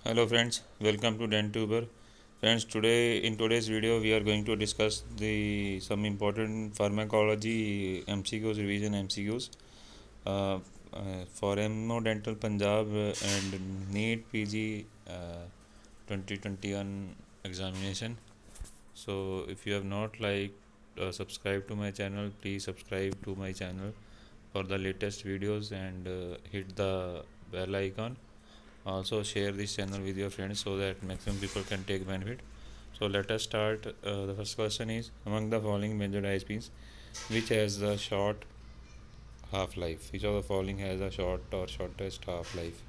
Hello friends, welcome to DenTuber. Friends, today's video we are going to discuss the some important pharmacology MCQs, revision MCQs uh, for MO Dental Punjab and NEET PG 2021 examination. So if you have not subscribed to my channel, please subscribe to my channel for the latest videos and hit the bell icon. Also share this channel with your friends so that maximum people can take benefit. So let us start. The first question is, among the following benzodiazepines, which has the short half life? Which of the following has a short or shortest half life?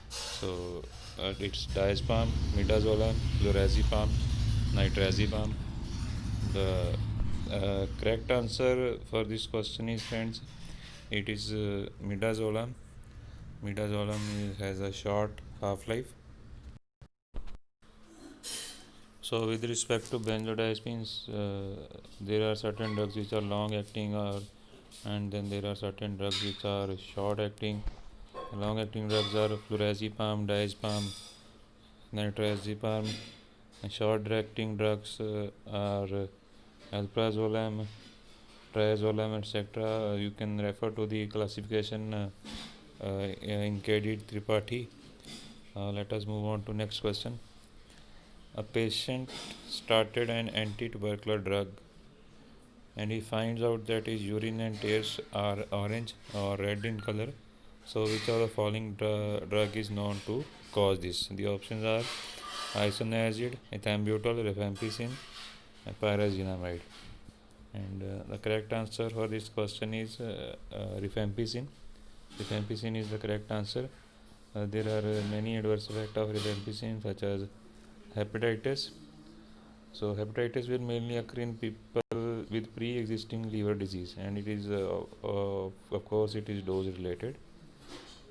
So it's diazepam, midazolam, lorazepam, nitrazepam. The correct answer for this question is, friends, it is midazolam. Has a short half life. So, with respect to benzodiazepines, there are certain drugs which are long acting, and then there are certain drugs which are short acting. Long acting drugs are flurazepam, diazepam, nitrazepam. And short acting drugs are alprazolam, triazolam, etc. You can refer to the classification in KD Tripathi. Let us move on to next question. A patient started an anti-tubercular drug and he finds out that his urine and tears are orange or red in color. So, which of the following drug is known to cause this? The options are isoniazid, ethambutol, rifampicin, and pyrazinamide. And the correct answer for this question is rifampicin. Rifampicin is the correct answer. There are many adverse effects of rifampicin, such as hepatitis. So hepatitis will mainly occur in people with pre-existing liver disease, and it is of course it is dose related.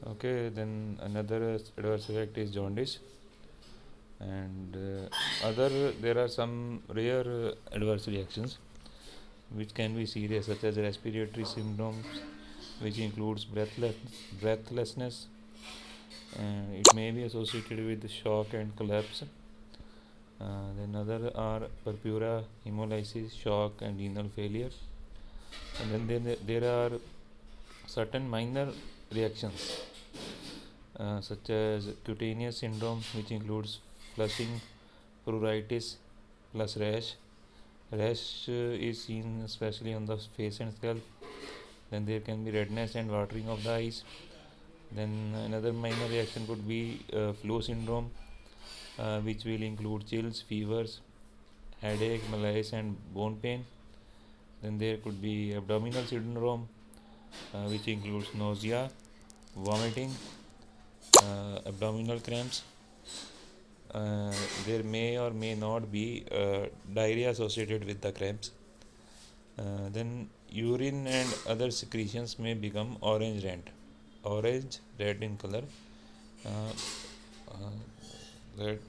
Okay, then another adverse effect is jaundice, and other there are some rare adverse reactions which can be serious, such as respiratory symptoms, which includes breathlessness. It may be associated with shock and collapse. Then other are purpura, hemolysis, shock, and renal failure. And then there are certain minor reactions such as cutaneous syndrome, which includes flushing, pruritus, plus rash. Rash is seen especially on the face and scalp. Then there can be redness and watering of the eyes. Then another minor reaction could be flu syndrome, which will include chills, fevers, headache, malaise, and bone pain. Then there could be abdominal syndrome, which includes nausea, vomiting, abdominal cramps. There may or may not be diarrhea associated with the cramps. Then urine and other secretions may become orange red in color. Uh,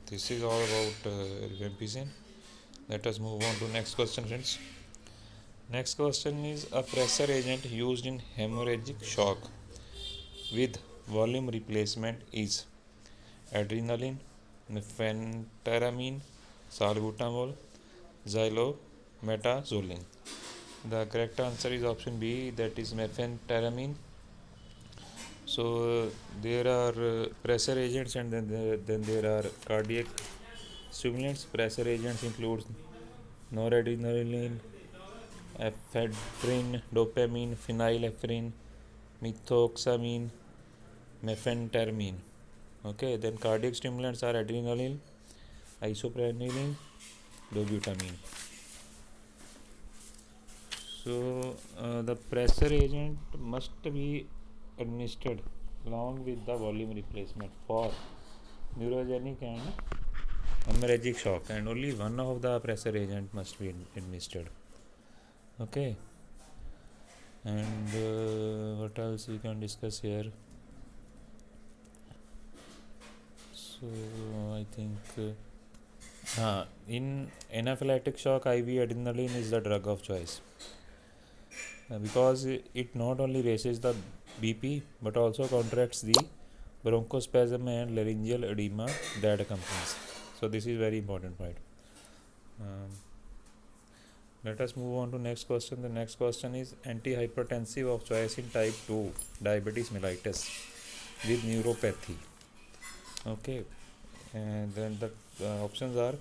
this is all about rifampicin. Let us move on to next question, friends. Next question is, a pressure agent used in hemorrhagic shock with volume replacement is adrenaline, phentermine, salbutamol, xylometazoline. The correct answer is option B, that is mephentermine. So there are pressure agents, and then there are cardiac stimulants. Pressure agents include noradrenaline, ephedrine, dopamine, phenylephrine, methoxamine, mephentermine. Okay, then cardiac stimulants are adrenaline, isoprenaline, dobutamine. So the pressure agent must be administered along with the volume replacement for neurogenic and hemorrhagic shock, and only one of the pressure agent must be administered. Okay, and what else we can discuss here? So I think in anaphylactic shock, IV adrenaline is the drug of choice because it not only raises the BP but also counteracts the bronchospasm and laryngeal edema that accompanies. So this is very important point. Let us move on to next question. The next question is antihypertensive of choice in type 2 diabetes mellitus with neuropathy. Okay, and then the options are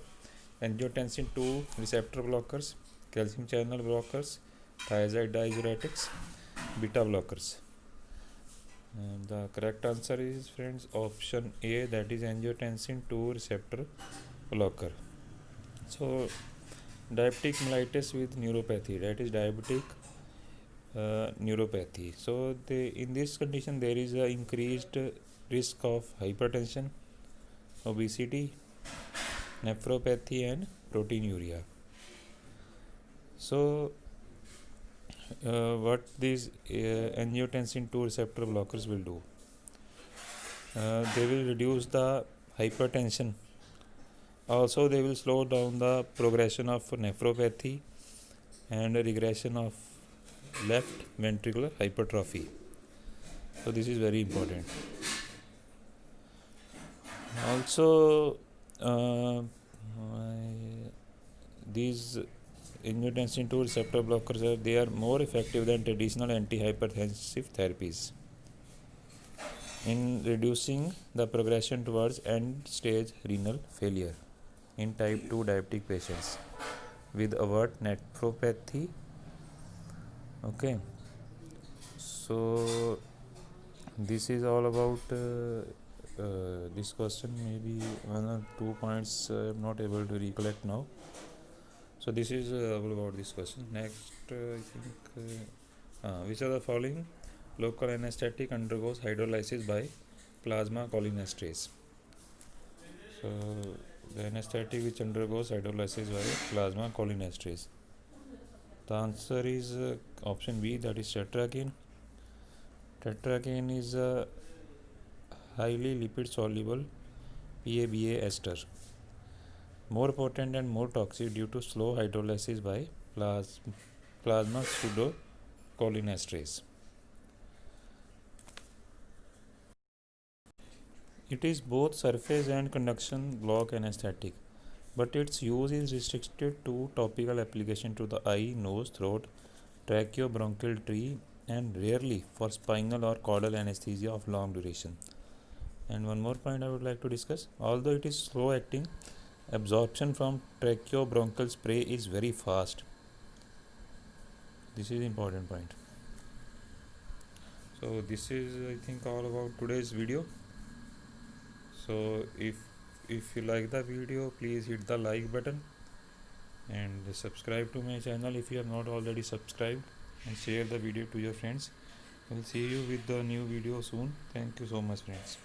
angiotensin 2 receptor blockers, calcium channel blockers, thiazide diuretics, beta blockers. And the correct answer is, friends, option A, that is angiotensin 2 receptor blocker. So diabetic mellitus with neuropathy, that is diabetic neuropathy. So in this condition there is a increased risk of hypertension, obesity, nephropathy and proteinuria. So what these angiotensin 2 receptor blockers will do, they will reduce the hypertension. Also they will slow down the progression of nephropathy and regression of left ventricular hypertrophy. So this is very important. Also these angiotensin 2 receptor blockers they are more effective than traditional antihypertensive therapies in reducing the progression towards end stage renal failure in type 2 diabetic patients with overt nephropathy. Okay, so this is all about this question. Maybe 1 or 2 points I'm not able to recollect now. So this is all about this question. Next, I think which of the following local anesthetic undergoes hydrolysis by plasma cholinesterase? So the anesthetic which undergoes hydrolysis by plasma cholinesterase. The answer is option B, that is tetracaine. Tetracaine is a highly lipid soluble PABA ester, more potent and more toxic due to slow hydrolysis by plasma pseudocholinesterase. It is both surface and conduction block anesthetic, but its use is restricted to topical application to the eye, nose, throat, tracheobronchial tree, and rarely for spinal or caudal anesthesia of long duration. And one more point I would like to discuss. Although it is slow acting, absorption from tracheobronchial spray is very fast. This is important point. So this is, I think, all about today's video. So if you like the video, please hit the like button and subscribe to my channel if you have not already subscribed, and share the video to your friends. I will see you with the new video soon. Thank you so much, friends.